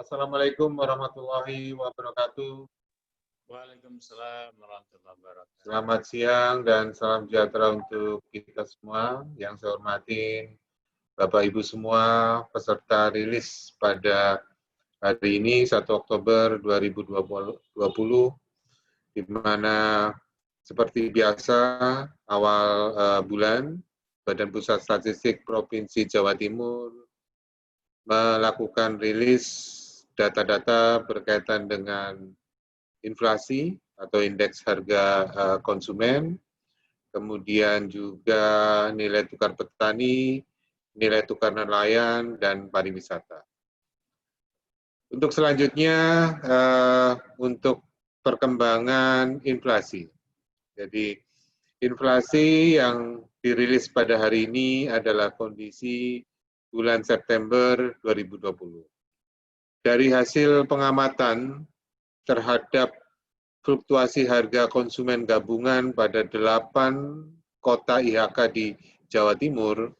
Assalamualaikum warahmatullahi wabarakatuh. Waalaikumsalam warahmatullahi wabarakatuh. Selamat siang dan salam sejahtera untuk kita semua. Yang saya hormati Bapak Ibu semua peserta rilis pada hari ini 1 Oktober 2020, di mana seperti biasa awal bulan Badan Pusat Statistik Provinsi Jawa Timur melakukan rilis data-data berkaitan dengan inflasi atau indeks harga konsumen, kemudian juga nilai tukar petani, nilai tukar nelayan, dan pariwisata. Untuk selanjutnya, untuk perkembangan inflasi. Jadi, inflasi yang dirilis pada hari ini adalah kondisi bulan September 2020. Dari hasil pengamatan terhadap fluktuasi harga konsumen gabungan pada 8 kota IHK di Jawa Timur,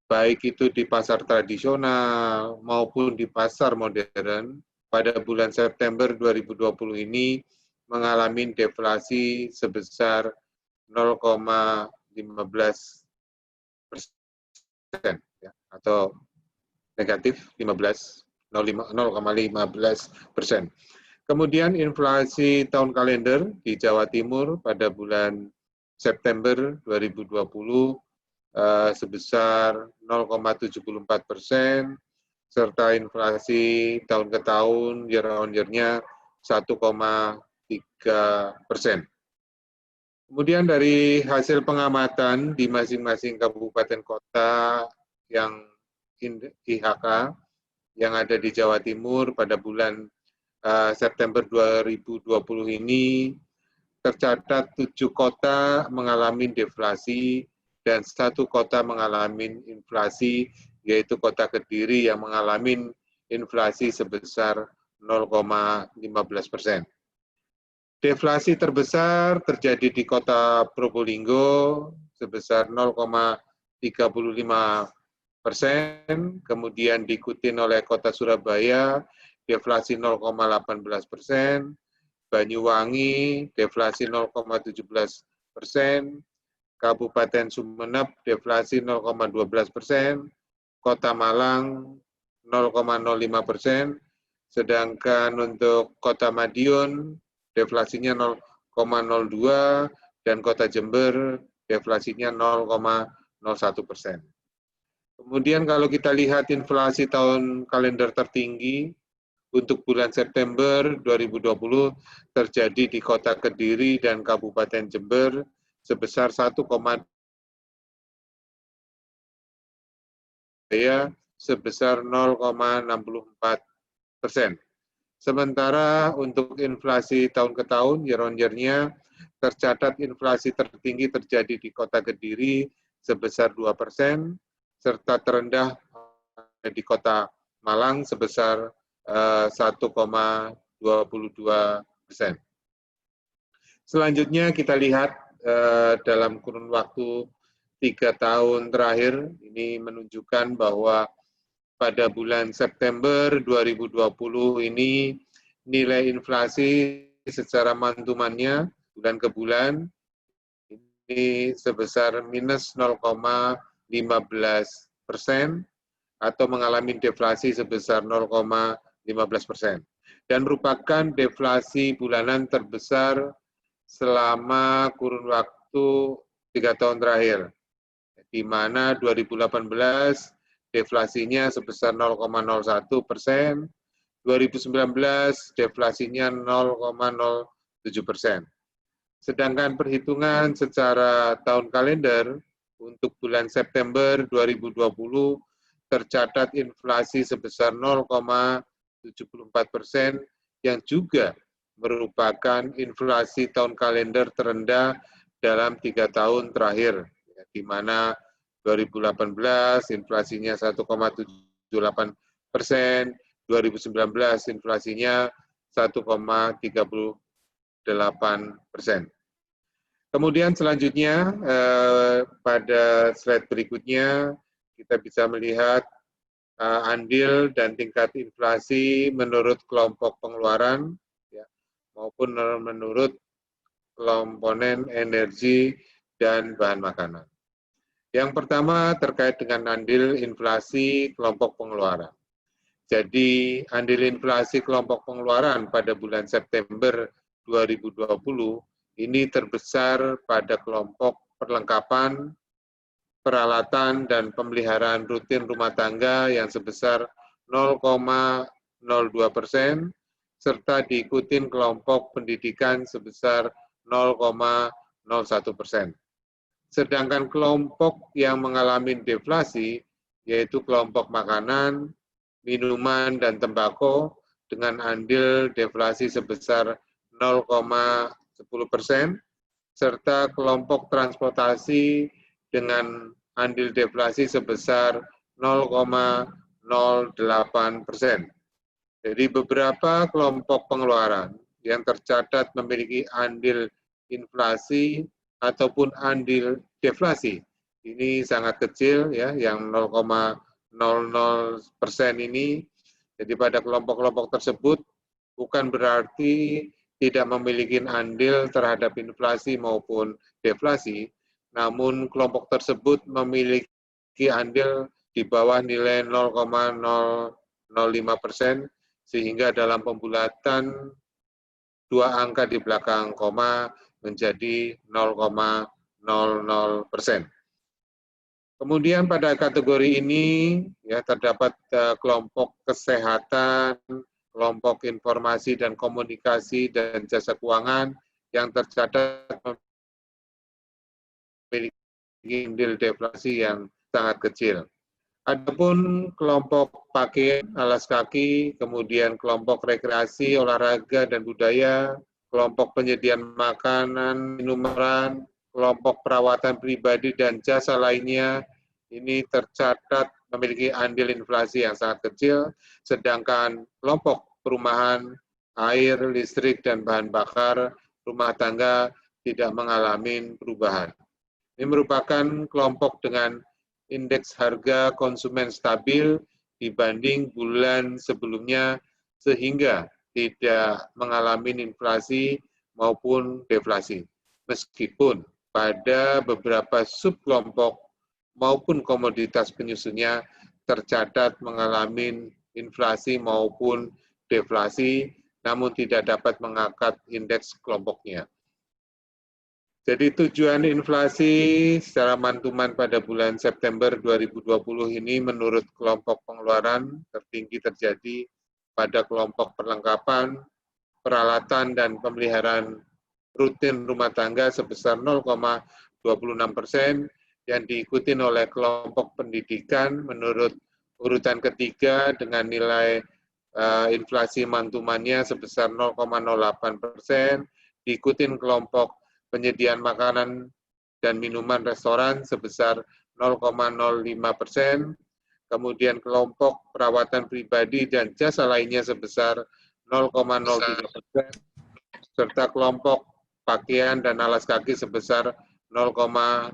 baik itu di pasar tradisional maupun di pasar modern, pada bulan September 2020 ini mengalami deflasi sebesar 0,15%, ya, atau negatif 0,15%. Kemudian inflasi tahun kalender di Jawa Timur pada bulan September 2020 sebesar 0,74%, serta inflasi tahun ke tahun year on year-nya 1,3%. Kemudian dari hasil pengamatan di masing-masing kabupaten kota yang IHK yang ada di Jawa Timur pada bulan September 2020 ini, tercatat 7 kota mengalami deflasi dan 1 kota mengalami inflasi, yaitu kota Kediri yang mengalami inflasi sebesar 0,15%. Deflasi terbesar terjadi di kota Probolinggo sebesar 0,35%, kemudian diikuti oleh kota Surabaya, deflasi 0,18%, Banyuwangi, deflasi 0,17%, Kabupaten Sumeneb, deflasi 0,12%, Kota Malang 0,05%, sedangkan untuk Kota Madiun, deflasinya 0,02%, dan Kota Jember, deflasinya 0,01%. Kemudian kalau kita lihat inflasi tahun kalender tertinggi, untuk bulan September 2020 terjadi di Kota Kediri dan Kabupaten Jember sebesar 1,2%, sebesar 0,64%. Sementara untuk inflasi tahun ke tahun, year on year-nya, tercatat inflasi tertinggi terjadi di Kota Kediri sebesar 2%, serta terendah di Kota Malang sebesar 1,22%. Selanjutnya kita lihat dalam kurun waktu 3 tahun terakhir, ini menunjukkan bahwa pada bulan September 2020 ini nilai inflasi secara mantumannya bulan ke bulan ini sebesar minus 0,15% atau mengalami deflasi sebesar 0,15%, dan merupakan deflasi bulanan terbesar selama kurun waktu 3 tahun terakhir, di mana 2018 deflasinya sebesar 0,01%, 2019 deflasinya 0,07%. Sedangkan perhitungan secara tahun kalender untuk bulan September 2020 tercatat inflasi sebesar 0,74% yang juga merupakan inflasi tahun kalender terendah dalam 3 tahun terakhir, di mana 2018 inflasinya 1,78%, 2019 inflasinya 1,38%. Kemudian selanjutnya pada slide berikutnya kita bisa melihat andil dan tingkat inflasi menurut kelompok pengeluaran ya, maupun menurut komponen energi dan bahan makanan. Yang pertama terkait dengan andil inflasi kelompok pengeluaran. Jadi andil inflasi kelompok pengeluaran pada bulan September 2020 ini terbesar pada kelompok perlengkapan, peralatan, dan pemeliharaan rutin rumah tangga yang sebesar 0,02%, serta diikuti kelompok pendidikan sebesar 0,01%. Sedangkan kelompok yang mengalami deflasi, yaitu kelompok makanan, minuman, dan tembakau, dengan andil deflasi sebesar 0,10%, serta kelompok transportasi dengan andil deflasi sebesar 0,08%. Jadi beberapa kelompok pengeluaran yang tercatat memiliki andil inflasi ataupun andil deflasi ini sangat kecil ya, yang 0,00% ini. Jadi pada kelompok-kelompok tersebut bukan berarti tidak memiliki andil terhadap inflasi maupun deflasi, namun kelompok tersebut memiliki andil di bawah nilai 0,005%, sehingga dalam pembulatan dua angka di belakang koma menjadi 0,00%. Kemudian pada kategori ini ya terdapat kelompok kesehatan, kelompok informasi dan komunikasi dan jasa keuangan yang tercatat memiliki andil deflasi yang sangat kecil. Adapun kelompok pakaian, alas kaki, kemudian kelompok rekreasi, olahraga dan budaya, kelompok penyediaan makanan, minuman, kelompok perawatan pribadi dan jasa lainnya, ini tercatat memiliki andil inflasi yang sangat kecil, sedangkan kelompok perumahan, air, listrik, dan bahan bakar rumah tangga tidak mengalami perubahan. Ini merupakan kelompok dengan indeks harga konsumen stabil dibanding bulan sebelumnya, sehingga tidak mengalami inflasi maupun deflasi. Meskipun pada beberapa subkelompok maupun komoditas penyusunnya tercatat mengalami inflasi maupun deflasi, namun tidak dapat mengangkat indeks kelompoknya. Jadi tujuan inflasi secara mantuman pada bulan September 2020 ini menurut kelompok pengeluaran tertinggi terjadi pada kelompok perlengkapan, peralatan, dan pemeliharaan rutin rumah tangga sebesar 0,26%, yang diikuti oleh kelompok pendidikan menurut urutan ketiga dengan nilai inflasi mantumannya sebesar 0,08%, diikuti kelompok penyediaan makanan dan minuman restoran sebesar 0,05%, kemudian kelompok perawatan pribadi dan jasa lainnya sebesar 0,03%, serta kelompok pakaian dan alas kaki sebesar 0,02%.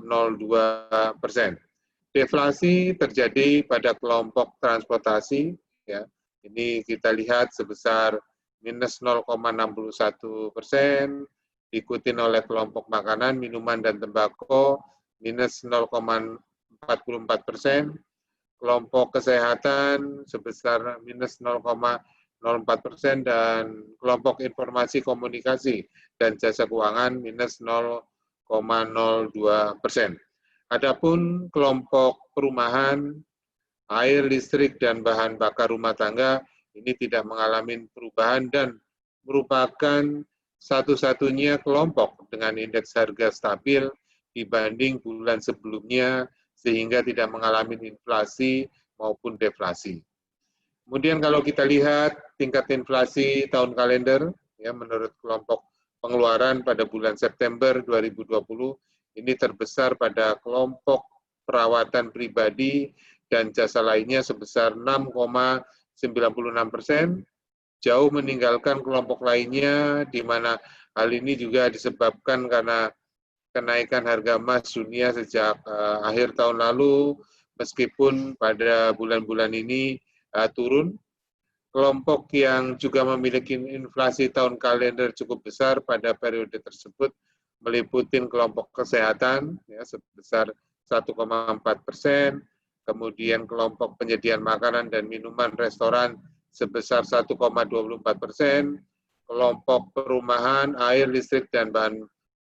Deflasi terjadi pada kelompok transportasi, ya. Ini kita lihat sebesar minus 0,61%, diikuti oleh kelompok makanan, minuman, dan tembakau minus 0,44%, kelompok kesehatan sebesar minus 0,04%, dan kelompok informasi komunikasi dan jasa keuangan minus 0,02%. Adapun kelompok perumahan, air, listrik, dan bahan bakar rumah tangga ini tidak mengalami perubahan dan merupakan satu-satunya kelompok dengan indeks harga stabil dibanding bulan sebelumnya, sehingga tidak mengalami inflasi maupun deflasi. Kemudian kalau kita lihat tingkat inflasi tahun kalender, ya menurut kelompok pengeluaran pada bulan September 2020, ini terbesar pada kelompok perawatan pribadi dan jasa lainnya sebesar 6,96%, jauh meninggalkan kelompok lainnya, di mana hal ini juga disebabkan karena kenaikan harga emas dunia sejak akhir tahun lalu, meskipun pada bulan-bulan ini turun. Kelompok yang juga memiliki inflasi tahun kalender cukup besar pada periode tersebut meliputi kelompok kesehatan ya, sebesar 1,4%, kemudian kelompok penyediaan makanan dan minuman restoran sebesar 1,24%, kelompok perumahan, air, listrik, dan bahan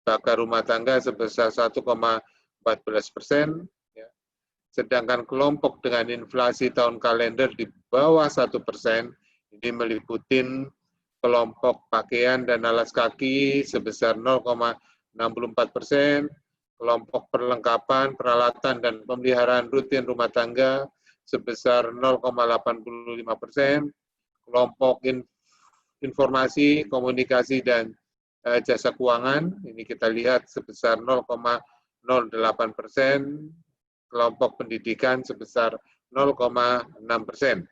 bakar rumah tangga sebesar 1,14%, sedangkan kelompok dengan inflasi tahun kalender di bawah 1% ini meliputi kelompok pakaian dan alas kaki sebesar 0,64%, kelompok perlengkapan, peralatan, dan pemeliharaan rutin rumah tangga sebesar 0,85%, kelompok informasi, komunikasi, dan jasa keuangan, ini kita lihat sebesar 0,08%, kelompok pendidikan sebesar 0,6%.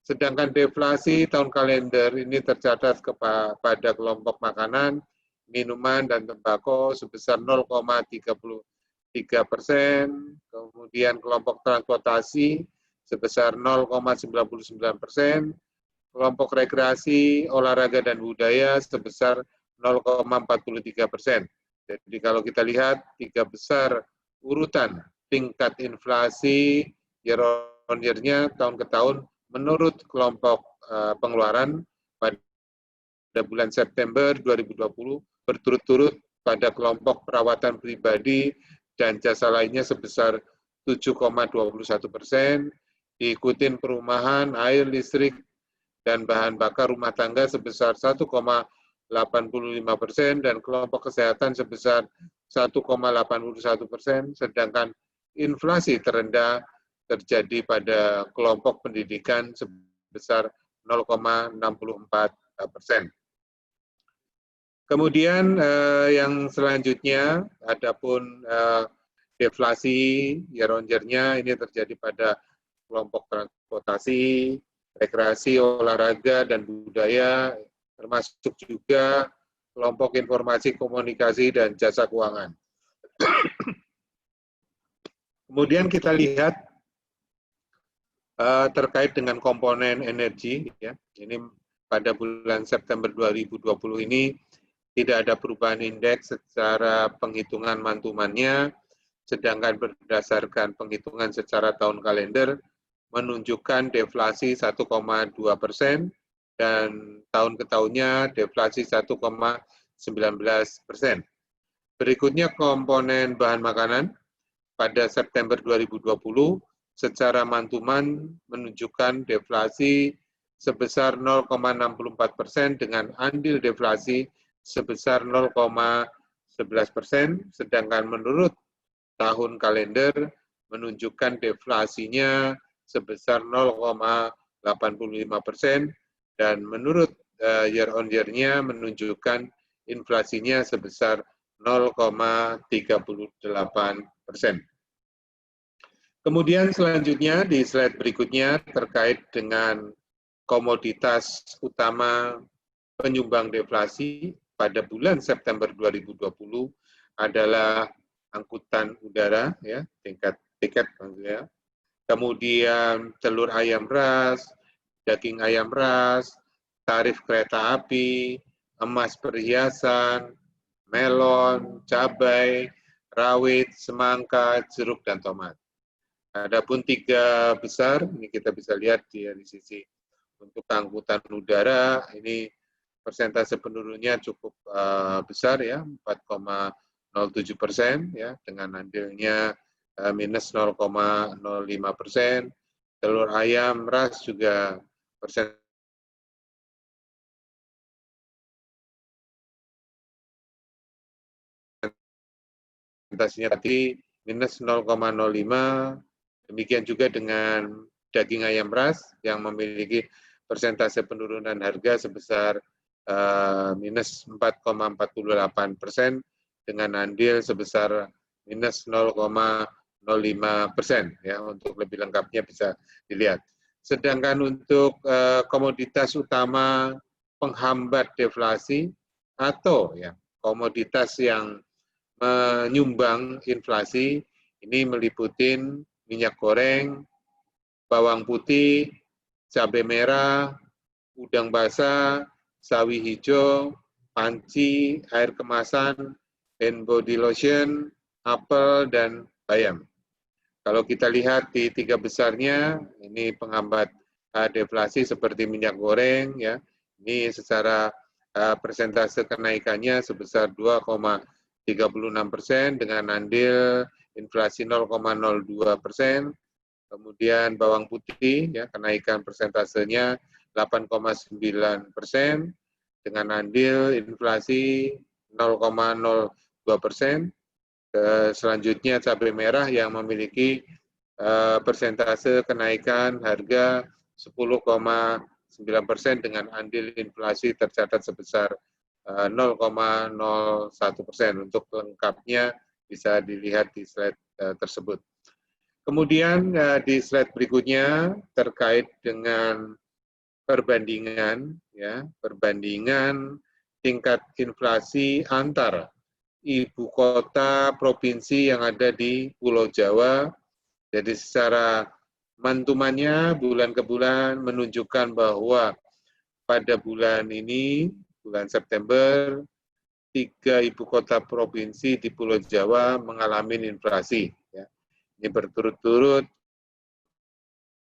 Sedangkan deflasi tahun kalender ini tercatat kepada kelompok makanan, minuman, dan tembakau sebesar 0,33%, kemudian kelompok transportasi sebesar 0,99%, kelompok rekreasi, olahraga, dan budaya sebesar 0,43%. Jadi kalau kita lihat tiga besar urutan tingkat inflasi year on year-nya tahun ke tahun menurut kelompok pengeluaran pada bulan September 2020 berturut-turut pada kelompok perawatan pribadi dan jasa lainnya sebesar 7,21%, diikuti perumahan, air, listrik, dan bahan bakar rumah tangga sebesar 1,85%, dan kelompok kesehatan sebesar 1,81%, sedangkan inflasi terendah terjadi pada kelompok pendidikan sebesar 0,64%. Kemudian yang selanjutnya, adapun deflasi year on year-nya ini terjadi pada kelompok transportasi, rekreasi, olahraga, dan budaya, termasuk juga kelompok informasi, komunikasi, dan jasa keuangan. Kemudian kita lihat terkait dengan komponen energi, ya. Ini pada bulan September 2020 ini tidak ada perubahan indeks secara penghitungan mantumannya, sedangkan berdasarkan penghitungan secara tahun kalender menunjukkan deflasi 1,2% dan tahun ke tahunnya deflasi 1,19%. Berikutnya komponen bahan makanan. Pada September 2020, secara mantuman menunjukkan deflasi sebesar 0,64% dengan andil deflasi sebesar 0,11%, sedangkan menurut tahun kalender menunjukkan deflasinya sebesar 0,85% dan menurut year on year-nya menunjukkan inflasinya sebesar 0,38%. Kemudian selanjutnya di slide berikutnya terkait dengan komoditas utama penyumbang deflasi pada bulan September 2020 adalah angkutan udara, ya, tingkat tiket maksudnya. Kemudian telur ayam ras, daging ayam ras, tarif kereta api, emas perhiasan, melon, cabai, rawit, semangka, jeruk, dan tomat. Adapun tiga besar, ini kita bisa lihat di sisi untuk angkutan udara, ini persentase penurunnya cukup besar ya, 4,07%, ya, dengan andilnya minus 0,05%. Telur ayam ras juga persentasenya tadi minus 0,05. Demikian juga dengan daging ayam ras yang memiliki persentase penurunan harga sebesar minus 4,48% dengan andil sebesar minus 0,05%. Ya, untuk lebih lengkapnya bisa dilihat. Sedangkan untuk komoditas utama penghambat deflasi atau ya komoditas yang menyumbang inflasi ini meliputi minyak goreng, bawang putih, cabai merah, udang basah, sawi hijau, panci, air kemasan, hand body lotion, apel, dan bayam. Kalau kita lihat di tiga besarnya, ini penghambat deflasi seperti minyak goreng, ya. Ini secara persentase kenaikannya sebesar 2,36% dengan andil inflasi 0,02%. Kemudian bawang putih, ya, kenaikan persentasenya 8,9% dengan andil inflasi 0,02%. Selanjutnya cabai merah yang memiliki persentase kenaikan harga 10,9% dengan andil inflasi tercatat sebesar 0,01%. Untuk lengkapnya bisa dilihat di slide tersebut. Kemudian di slide berikutnya terkait dengan perbandingan, ya, perbandingan tingkat inflasi antar ibu kota provinsi yang ada di Pulau Jawa. Jadi secara mantumannya bulan ke bulan menunjukkan bahwa pada bulan ini, bulan September, 3 ibu kota provinsi di Pulau Jawa mengalami inflasi. Ya. Ini berturut-turut,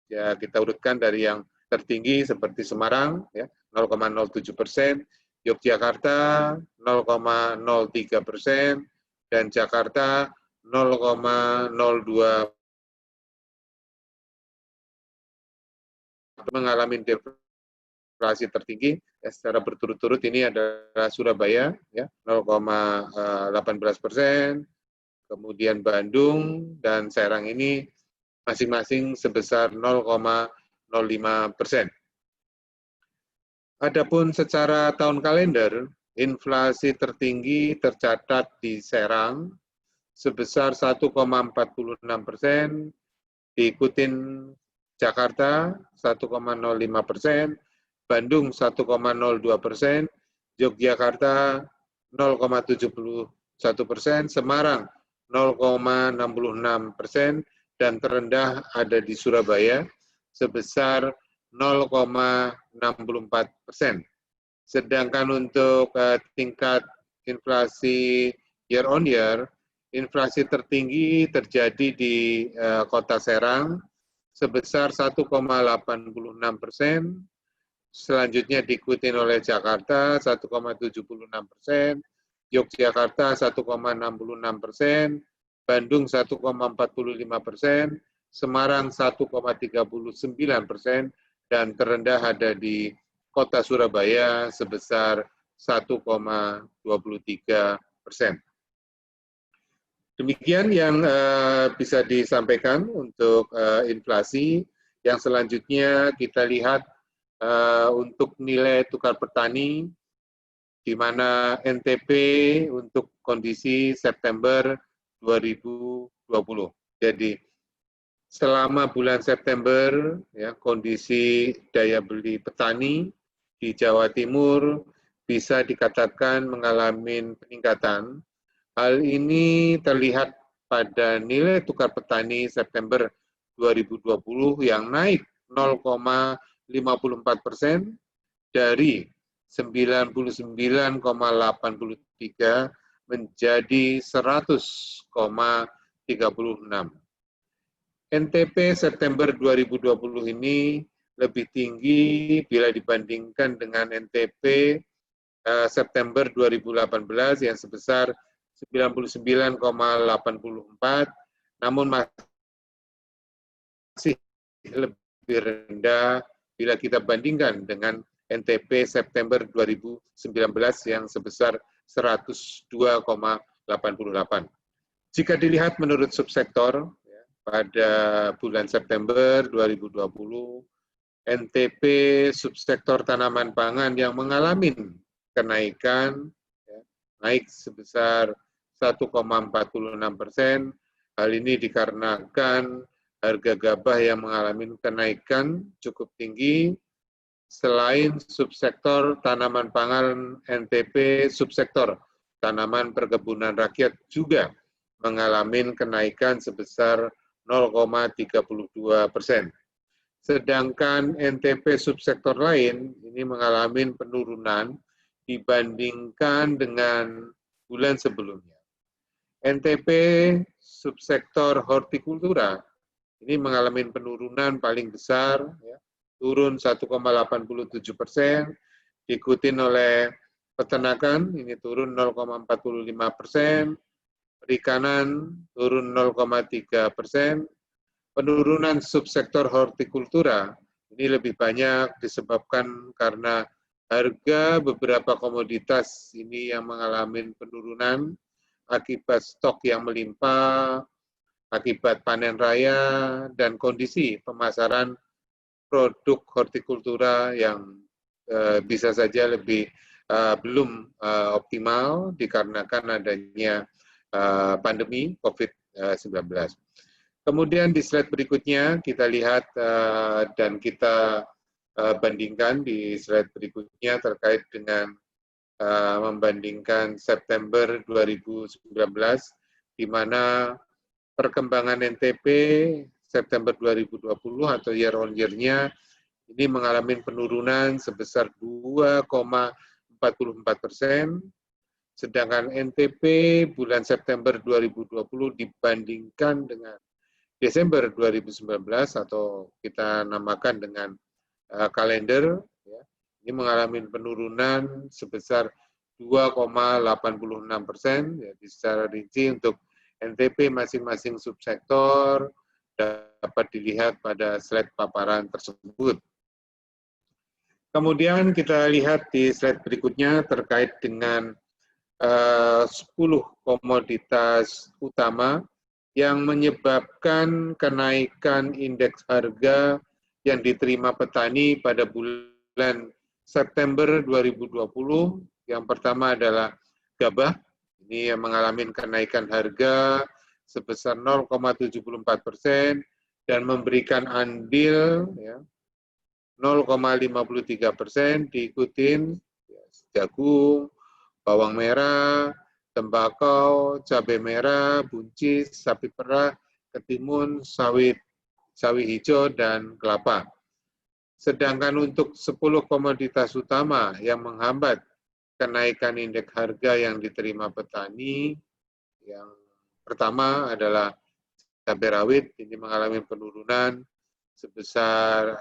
ya kita urutkan dari yang tertinggi seperti Semarang, ya, 0,07%, Yogyakarta 0,03%, dan Jakarta 0,02% mengalami inflasi tertinggi. Ya, secara berturut-turut ini adalah Surabaya, ya, 0,18%, kemudian Bandung dan Serang ini masing-masing sebesar 0,05%. Adapun secara tahun kalender, inflasi tertinggi tercatat di Serang sebesar 1,46%, diikutin Jakarta 1,05%, Bandung 1,02%, Yogyakarta 0,71%, Semarang 0,66%, dan terendah ada di Surabaya sebesar 0,64%. Sedangkan untuk tingkat inflasi year on year, inflasi tertinggi terjadi di Kota Serang sebesar 1,86%, selanjutnya diikuti oleh Jakarta 1,76%, Yogyakarta 1,66%, Bandung 1,45%, Semarang 1,39%, dan terendah ada di Kota Surabaya sebesar 1,23%. Demikian yang bisa disampaikan untuk inflasi. Yang selanjutnya kita lihat untuk nilai tukar petani, di mana NTP untuk kondisi September 2020. Jadi selama bulan September, ya, kondisi daya beli petani di Jawa Timur bisa dikatakan mengalami peningkatan. Hal ini terlihat pada nilai tukar petani September 2020 yang naik 0,54% dari 99,83 menjadi 100,36. NTP September 2020 ini lebih tinggi bila dibandingkan dengan NTP September 2018 yang sebesar 99,84, namun masih lebih rendah bila kita bandingkan dengan NTP September 2019 yang sebesar 102,88. Jika dilihat menurut subsektor, pada bulan September 2020, NTP subsektor tanaman pangan yang mengalami kenaikan, ya, naik sebesar 1,46%. Hal ini dikarenakan harga gabah yang mengalami kenaikan cukup tinggi. Selain subsektor tanaman pangan, NTP subsektor tanaman perkebunan rakyat juga mengalami kenaikan sebesar 0,32%. Sedangkan NTP subsektor lain ini mengalami penurunan dibandingkan dengan bulan sebelumnya. NTP subsektor hortikultura ini mengalami penurunan paling besar, ya, turun 1,87%, diikuti oleh peternakan ini turun 0,45%, perikanan turun 0,3%, penurunan subsektor hortikultura ini lebih banyak disebabkan karena harga beberapa komoditas ini yang mengalami penurunan akibat stok yang melimpah, akibat panen raya, dan kondisi pemasaran produk hortikultura yang bisa saja belum optimal dikarenakan adanya pandemi COVID-19. Kemudian di slide berikutnya kita lihat dan kita bandingkan di slide berikutnya terkait dengan membandingkan September 2019, di mana perkembangan NTP September 2020 atau year on year-nya ini mengalami penurunan sebesar 2,44%, sedangkan NTP bulan September 2020 dibandingkan dengan Desember 2019 atau kita namakan dengan kalender, ya, ini mengalami penurunan sebesar 2,86%. Jadi secara rinci untuk NTP masing-masing subsektor dapat dilihat pada slide paparan tersebut. Kemudian kita lihat di slide berikutnya terkait dengan 10 komoditas utama yang menyebabkan kenaikan indeks harga yang diterima petani pada bulan September 2020. Yang pertama adalah gabah, ini yang mengalami kenaikan harga sebesar 0,74% dan memberikan andil ya, 0,53%, diikuti jagung, bawang merah, tembakau, cabai merah, buncis, sapi perah, ketimun, sawi hijau, dan kelapa. Sedangkan untuk 10 komoditas utama yang menghambat kenaikan indeks harga yang diterima petani, yang pertama adalah cabai rawit, ini mengalami penurunan sebesar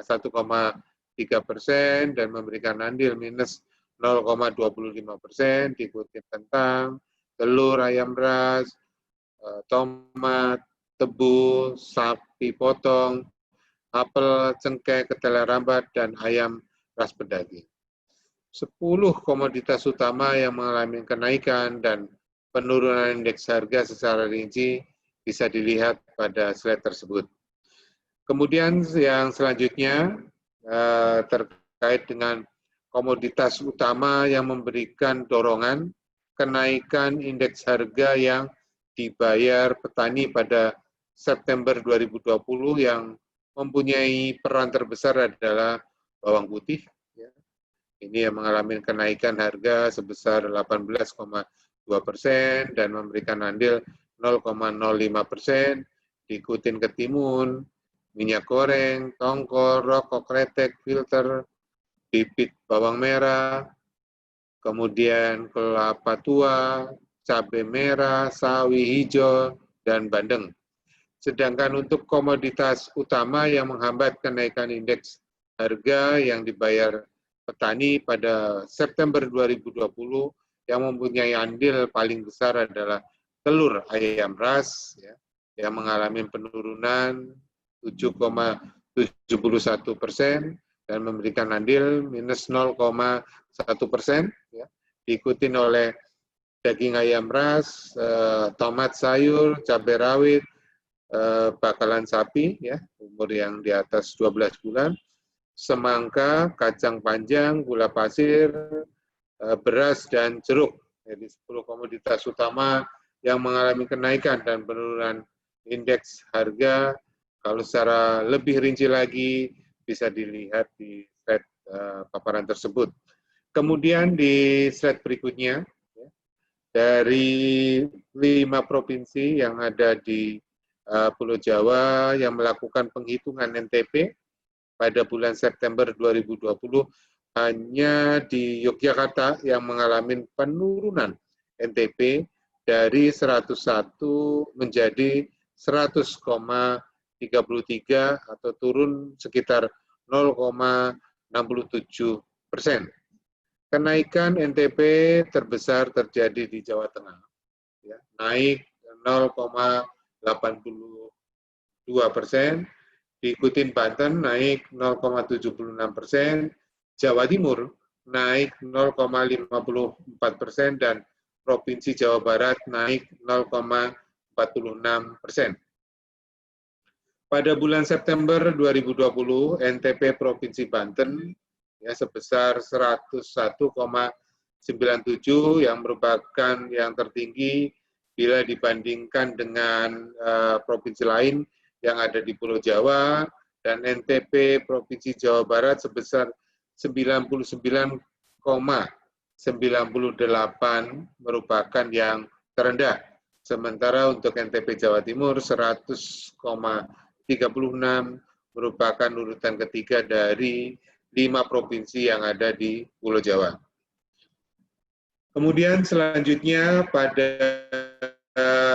1,3% dan memberikan andil minus 0,25%, diikuti kentang, telur ayam ras, tomat, tebu, sapi potong, apel, cengkeh, ketela rambat, dan ayam ras pedaging. 10 komoditas utama yang mengalami kenaikan dan penurunan indeks harga secara rinci bisa dilihat pada slide tersebut. Kemudian yang selanjutnya terkait dengan komoditas utama yang memberikan dorongan kenaikan indeks harga yang dibayar petani pada September 2020 yang mempunyai peran terbesar adalah bawang putih. Ini yang mengalami kenaikan harga sebesar 18,2% dan memberikan andil 0,05%, diikuti ketimun, minyak goreng, tongkol, rokok kretek, filter, bibit bawang merah, kemudian kelapa tua, cabai merah, sawi hijau, dan bandeng. Sedangkan untuk komoditas utama yang menghambat kenaikan indeks harga yang dibayar petani pada September 2020 yang mempunyai andil paling besar adalah telur ayam ras, ya, yang mengalami penurunan 7,71% dan memberikan andil minus 0,1%, ya, diikuti oleh daging ayam ras, tomat sayur, cabai rawit, bakalan sapi, ya, umur yang di atas 12 bulan, semangka, kacang panjang, gula pasir, beras, dan jeruk. Jadi 10 komoditas utama yang mengalami kenaikan dan penurunan indeks harga. Kalau secara lebih rinci lagi bisa dilihat di slide paparan tersebut. Kemudian di slide berikutnya, dari 5 provinsi yang ada di Pulau Jawa yang melakukan penghitungan NTP pada bulan September 2020 hanya di Yogyakarta yang mengalami penurunan NTP dari 101 menjadi 100,33 atau turun sekitar 0,67%. Kenaikan NTP terbesar terjadi di Jawa Tengah, ya, naik 0,82%, diikuti Banten naik 0,76%, Jawa Timur naik 0,54%, dan Provinsi Jawa Barat naik 0,46%. Pada bulan September 2020, NTP Provinsi Banten ya sebesar 101,97 yang merupakan yang tertinggi bila dibandingkan dengan provinsi lain yang ada di Pulau Jawa, dan NTP Provinsi Jawa Barat sebesar 99,98 merupakan yang terendah. Sementara untuk NTP Jawa Timur 100,36 merupakan urutan ketiga dari 5 provinsi yang ada di Pulau Jawa. Kemudian selanjutnya pada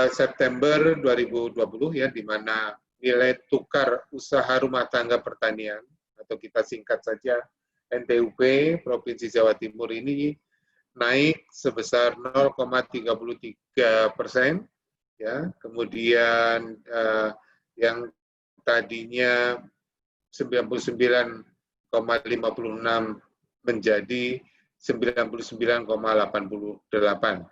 September 2020 ya, di mana nilai tukar usaha rumah tangga pertanian atau kita singkat saja NTUP Provinsi Jawa Timur ini naik sebesar 0,33%, ya. Kemudian yang tadinya 99,56 menjadi 99,88.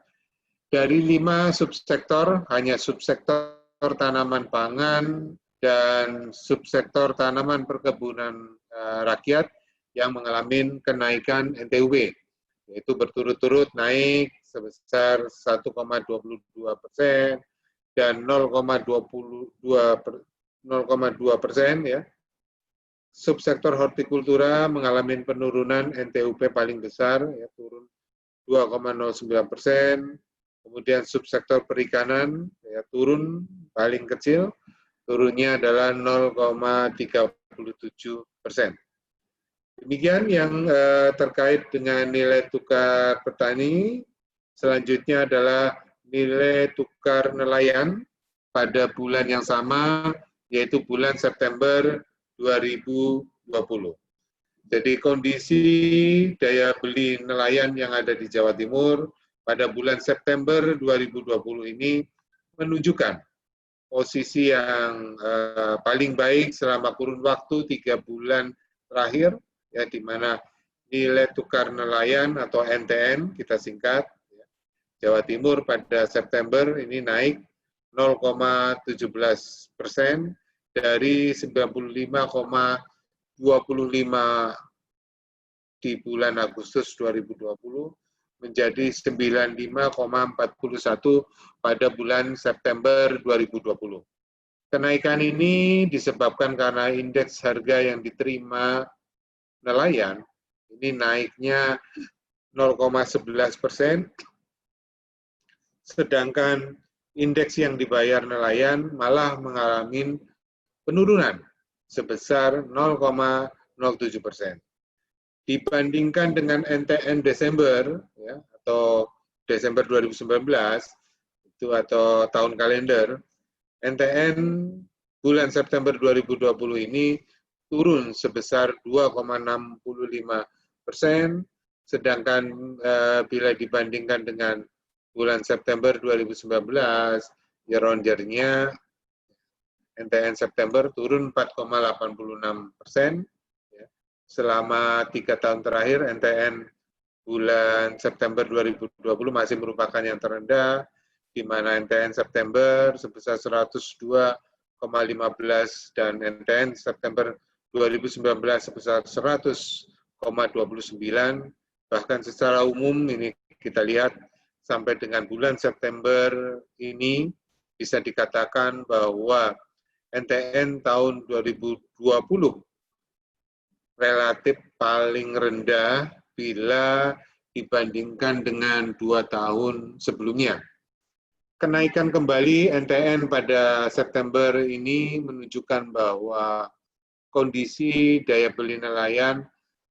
Dari 5 subsektor, hanya subsektor tanaman pangan dan subsektor tanaman perkebunan rakyat yang mengalami kenaikan NTUP, yaitu berturut-turut naik sebesar 1,22% dan 0,2% ya. Subsektor hortikultura mengalami penurunan NTUP paling besar, ya, turun 2,09%. Kemudian subsektor perikanan ya, turun paling kecil, turunnya adalah 0,37%. Demikian yang terkait dengan nilai tukar petani. Selanjutnya adalah nilai tukar nelayan pada bulan yang sama, yaitu bulan September 2020. Jadi kondisi daya beli nelayan yang ada di Jawa Timur pada bulan September 2020 ini menunjukkan posisi yang paling baik selama kurun waktu 3 bulan terakhir, ya, di mana nilai tukar nelayan atau NTN kita singkat, ya, Jawa Timur pada September ini naik 0,17% dari 95,25 di bulan Agustus 2020 menjadi 95,41 pada bulan September 2020. Kenaikan ini disebabkan karena indeks harga yang diterima nelayan ini naiknya 0,11%, sedangkan indeks yang dibayar nelayan malah mengalami penurunan sebesar 0,07%. Dibandingkan dengan NTN Desember ya, atau Desember 2019 itu atau tahun kalender, NTN bulan September 2020 ini turun sebesar 2,65%, sedangkan bila dibandingkan dengan bulan September 2019, year-on-year-nya NTN September turun 4,86%. Selama 3 tahun terakhir, NTN bulan September 2020 masih merupakan yang terendah, di mana NTN September sebesar 102,15 dan NTN September 2019 sebesar 100,29. Bahkan secara umum ini kita lihat sampai dengan bulan September ini bisa dikatakan bahwa NTN tahun 2020 relatif paling rendah bila dibandingkan dengan 2 tahun sebelumnya. kenaikan kembali NTN pada September ini menunjukkan bahwa kondisi daya beli nelayan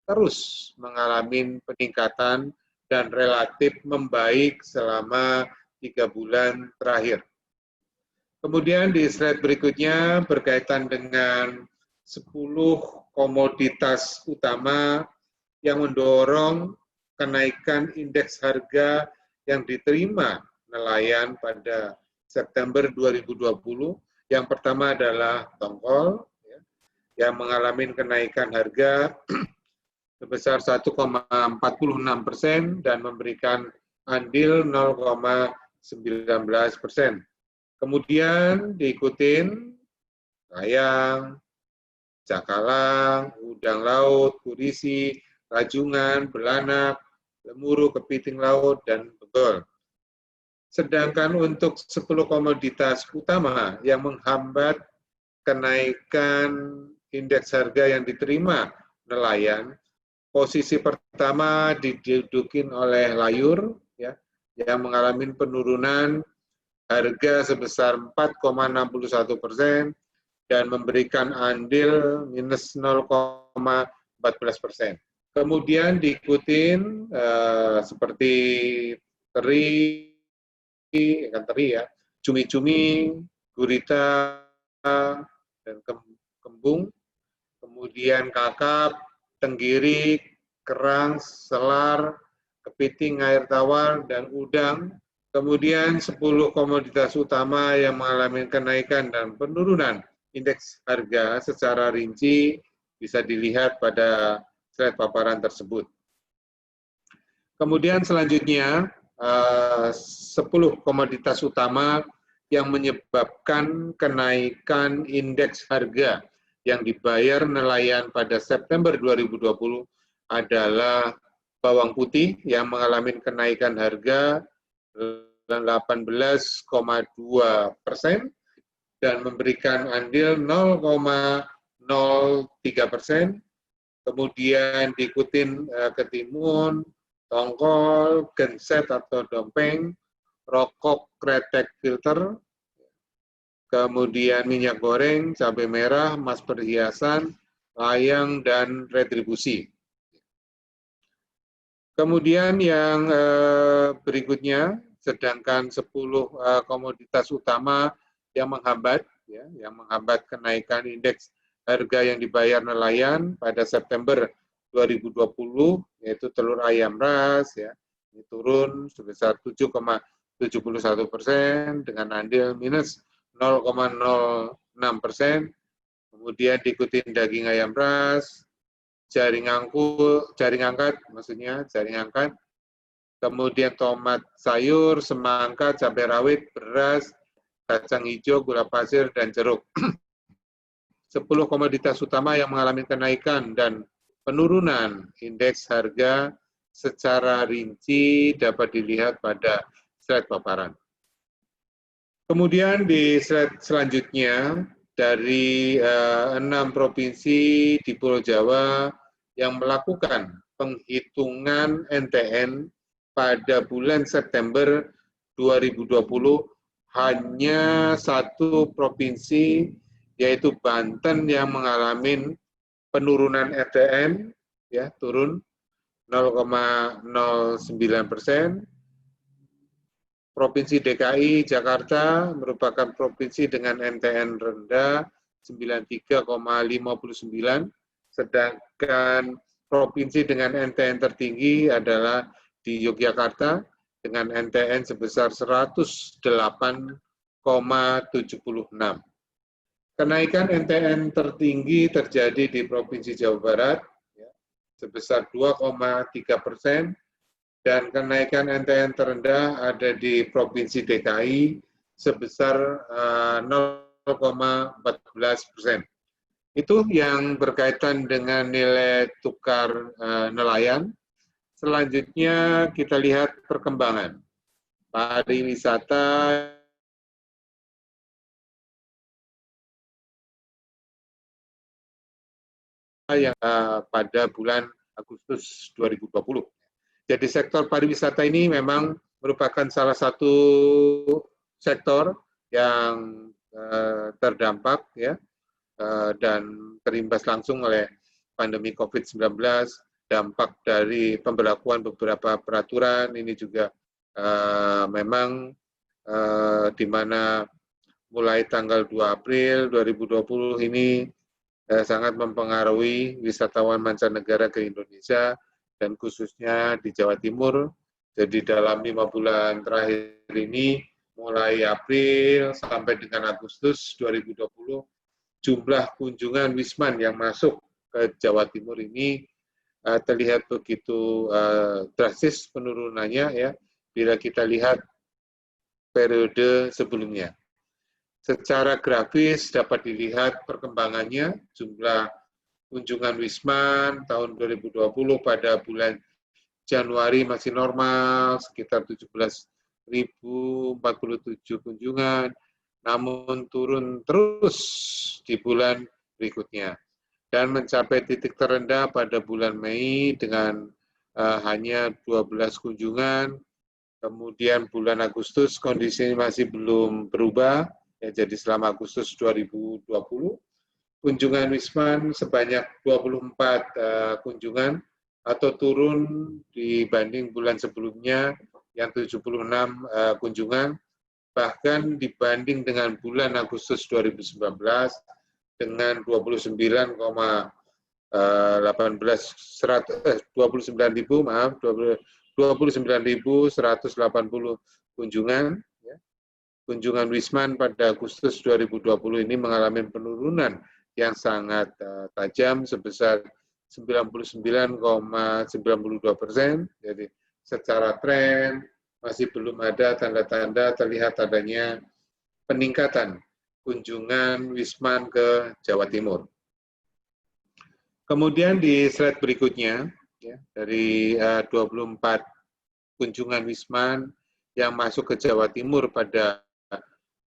terus mengalami peningkatan dan relatif membaik selama 3 bulan terakhir. Kemudian di slide berikutnya berkaitan dengan 10 komoditas utama yang mendorong kenaikan indeks harga yang diterima nelayan pada September 2020. Yang pertama adalah tongkol, yang mengalami kenaikan harga sebesar 1,46% dan memberikan andil 0,19%. Kemudian diikutin layang, cakalang, udang laut, kurisi, rajungan, belanak, lemuru, kepiting laut, dan begol. Sedangkan untuk 10 komoditas utama yang menghambat kenaikan indeks harga yang diterima nelayan, posisi pertama didudukin oleh layur, ya, yang mengalami penurunan harga sebesar 4,61% dan memberikan andil minus 0,14%. Kemudian diikutin seperti teri, ikan teri ya, cumi-cumi, gurita, dan kembung, kemudian kakap, tenggiri, kerang, selar, kepiting, air tawar, dan udang. Kemudian 10 komoditas utama yang mengalami kenaikan dan penurunan indeks harga secara rinci bisa dilihat pada slide paparan tersebut. Kemudian selanjutnya 10 komoditas utama yang menyebabkan kenaikan indeks harga yang dibayar nelayan pada September 2020 adalah bawang putih yang mengalami kenaikan harga 18,2% dan memberikan andil 0,03%. Kemudian diikutin ketimun, tongkol, genset atau dompeng, rokok kretek filter, kemudian minyak goreng, cabai merah, emas perhiasan, layang, dan retribusi. Kemudian yang berikutnya, sedangkan 10 komoditas utama yang menghambat, ya, yang menghambat kenaikan indeks harga yang dibayar nelayan pada September 2020, yaitu telur ayam ras, ya, ini turun sebesar 7,71% dengan andil minus 0,06%. Kemudian diikuti daging ayam ras, jaring angkat, kemudian tomat sayur, semangka, cabai rawit, beras, kacang hijau, gula pasir, dan jeruk. 10 komoditas utama yang mengalami kenaikan dan penurunan indeks harga secara rinci dapat dilihat pada slide paparan. Kemudian di slide selanjutnya, dari 6 provinsi di Pulau Jawa yang melakukan penghitungan NTN pada bulan September 2020, hanya 1 provinsi, yaitu Banten, yang mengalami penurunan NTN, ya, turun 0,09%. Provinsi DKI Jakarta merupakan provinsi dengan NTN rendah 93,59, sedangkan provinsi dengan NTN tertinggi adalah di Yogyakarta dengan NTN sebesar 108,76. Kenaikan NTN tertinggi terjadi di Provinsi Jawa Barat, ya, sebesar 2,3%, dan kenaikan NTN terendah ada di Provinsi DKI sebesar 0,14%. Itu yang berkaitan dengan nilai tukar nelayan. Selanjutnya kita lihat perkembangan pariwisata yang pada bulan Agustus 2020. Jadi sektor pariwisata ini memang merupakan salah satu sektor yang terdampak ya dan terimbas langsung oleh pandemi COVID-19, dampak dari pemberlakuan beberapa peraturan ini juga memang di mana mulai tanggal 2 April 2020 ini sangat mempengaruhi wisatawan mancanegara ke Indonesia dan khususnya di Jawa Timur. Jadi dalam 5 bulan terakhir ini, mulai April sampai dengan Agustus 2020, jumlah kunjungan Wisman yang masuk ke Jawa Timur ini terlihat begitu drastis penurunannya ya, bila kita lihat periode sebelumnya. Secara grafis dapat dilihat perkembangannya, jumlah kunjungan Wisman tahun 2020 pada bulan Januari masih normal, sekitar 17.047 kunjungan, namun turun terus di bulan berikutnya. Dan mencapai titik terendah pada bulan Mei dengan hanya 12 kunjungan, kemudian bulan Agustus kondisi masih belum berubah, ya, jadi selama Agustus 2020, kunjungan Wisman sebanyak 24 kunjungan atau turun dibanding bulan sebelumnya yang 76 kunjungan, bahkan dibanding dengan bulan Agustus 2019 dengan 29.180 kunjungan. Kunjungan Wisman pada Agustus 2020 ini mengalami penurunan yang sangat tajam sebesar 99,92%. Jadi secara tren masih belum ada tanda-tanda terlihat adanya peningkatan kunjungan Wisman ke Jawa Timur. Kemudian di slide berikutnya, ya, dari 24 kunjungan Wisman yang masuk ke Jawa Timur pada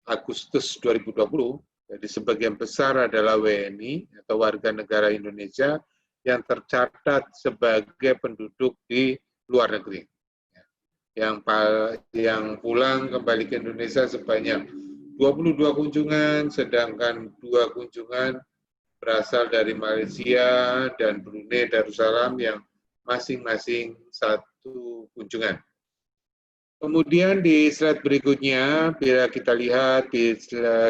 Agustus 2020, jadi sebagian besar adalah WNI atau warga negara Indonesia yang tercatat sebagai penduduk di luar negeri. Yang pulang kembali ke Indonesia sebanyak 22 kunjungan, sedangkan 2 kunjungan berasal dari Malaysia dan Brunei Darussalam yang masing-masing 1 kunjungan. Kemudian di slide berikutnya, bila kita lihat,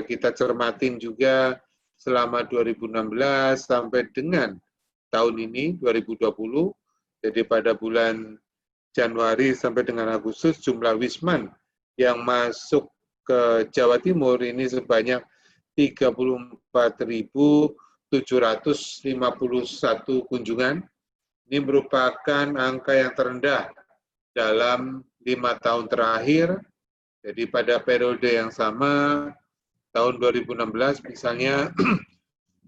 kita cermatin juga selama 2016 sampai dengan tahun ini, 2020, jadi pada bulan Januari sampai dengan Agustus, jumlah Wisman yang masuk ke Jawa Timur ini sebanyak 34.751 kunjungan. Ini merupakan angka yang terendah dalam 5 tahun terakhir. Jadi pada periode yang sama, tahun 2016 misalnya,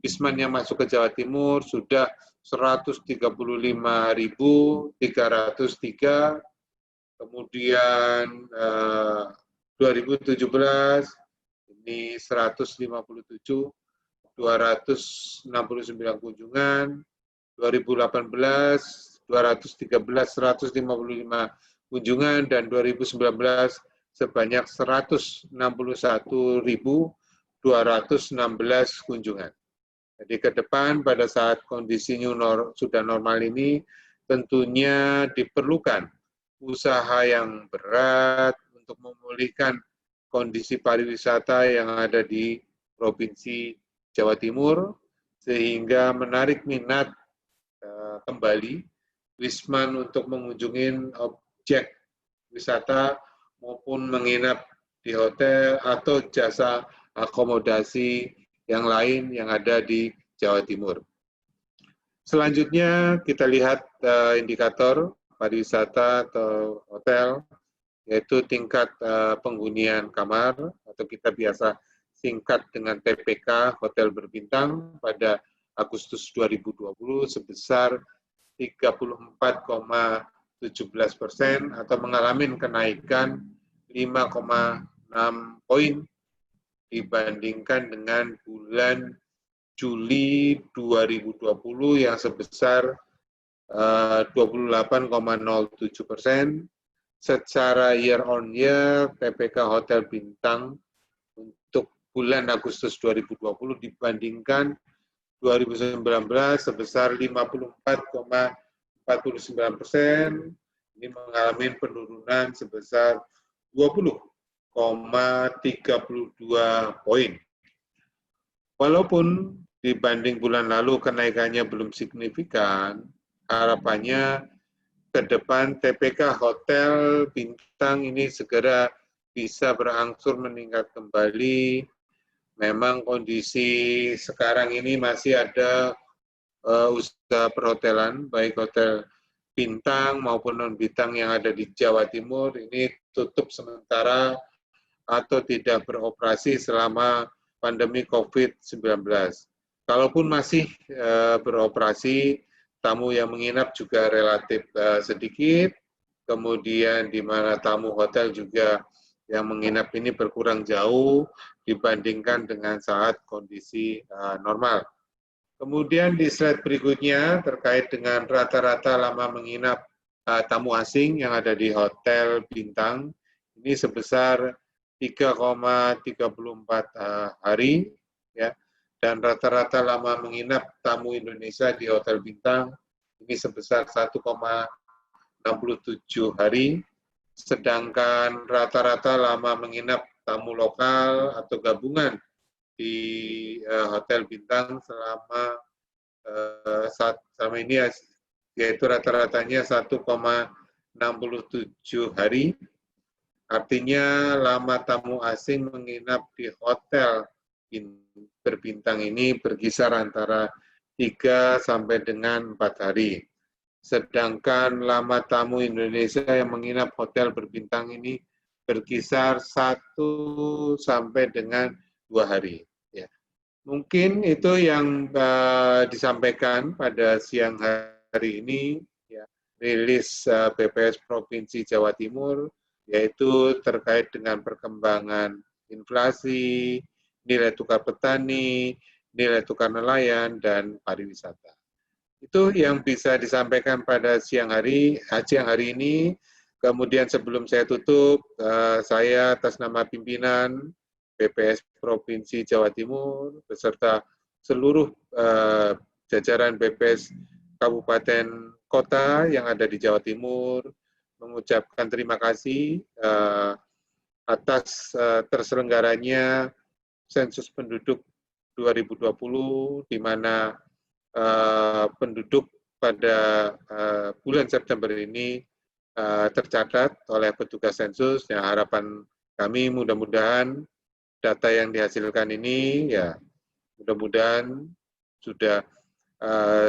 Wisman yang masuk ke Jawa Timur sudah 135.303, kemudian 2017 ini 157, 269 kunjungan, 2018 213, 155 kunjungan, dan 2019 sebanyak 161.216 kunjungan. Jadi ke depan pada saat kondisi sudah normal ini tentunya diperlukan usaha yang berat untuk memulihkan kondisi pariwisata yang ada di Provinsi Jawa Timur sehingga menarik minat kembali Wisman untuk mengunjungi objek wisata maupun menginap di hotel atau jasa akomodasi yang lain yang ada di Jawa Timur. Selanjutnya kita lihat indikator pariwisata atau hotel, yaitu tingkat penghunian kamar atau kita biasa singkat dengan TPK hotel berbintang pada Agustus 2020 sebesar 34,17% atau mengalami kenaikan 5,6 poin dibandingkan dengan bulan Juli 2020 yang sebesar 28,07%, secara year on year TPK Hotel Bintang untuk bulan Agustus 2020 dibandingkan 2019 sebesar 54,49%, ini mengalami penurunan sebesar 20,32 poin. Walaupun dibanding bulan lalu kenaikannya belum signifikan, harapannya ke depan TPK Hotel Bintang ini segera bisa berangsur meningkat kembali. Memang kondisi sekarang ini masih ada usaha perhotelan, baik hotel bintang maupun non-bintang yang ada di Jawa Timur, ini tutup sementara atau tidak beroperasi selama pandemi COVID-19. Kalaupun masih beroperasi, tamu yang menginap juga relatif sedikit, kemudian di mana tamu hotel juga yang menginap ini berkurang jauh dibandingkan dengan saat kondisi normal. Kemudian di slide berikutnya terkait dengan rata-rata lama menginap tamu asing yang ada di hotel bintang, ini sebesar 3,34 hari, ya, dan rata-rata lama menginap tamu Indonesia di hotel bintang ini sebesar 1,67 hari, sedangkan rata-rata lama menginap tamu lokal atau gabungan di hotel bintang selama ini yaitu rata-ratanya 1,67 hari. Artinya lama tamu asing menginap di hotel berbintang ini berkisar antara 3 sampai dengan 4 hari. Sedangkan lama tamu Indonesia yang menginap hotel berbintang ini berkisar 1 sampai dengan 2 hari. Ya. Mungkin itu yang disampaikan pada siang hari ini, ya, rilis BPS Provinsi Jawa Timur, yaitu terkait dengan perkembangan inflasi, nilai tukar petani, nilai tukar nelayan, dan pariwisata. Itu yang bisa disampaikan pada siang hari ini. Kemudian sebelum saya tutup, saya atas nama pimpinan BPS Provinsi Jawa Timur beserta seluruh jajaran BPS Kabupaten Kota yang ada di Jawa Timur mengucapkan terima kasih atas terselenggaranya sensus penduduk 2020, di mana penduduk pada bulan September ini tercatat oleh petugas sensus. Ya, harapan kami mudah-mudahan data yang dihasilkan ini ya mudah-mudahan sudah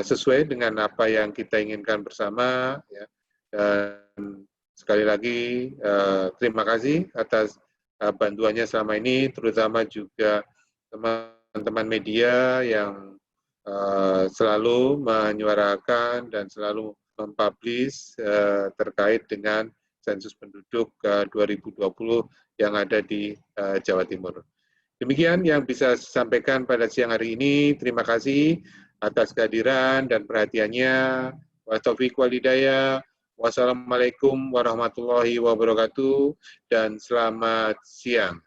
sesuai dengan apa yang kita inginkan bersama, ya. Dan sekali lagi terima kasih atas bantuannya selama ini, terutama juga teman-teman media yang selalu menyuarakan dan selalu mempublish terkait dengan sensus penduduk 2020 yang ada di Jawa Timur. Demikian yang bisa saya sampaikan pada siang hari ini. Terima kasih atas kehadiran dan perhatiannya. Wassalamualaikum warahmatullahi wabarakatuh. Wassalamualaikum warahmatullahi wabarakatuh dan selamat siang.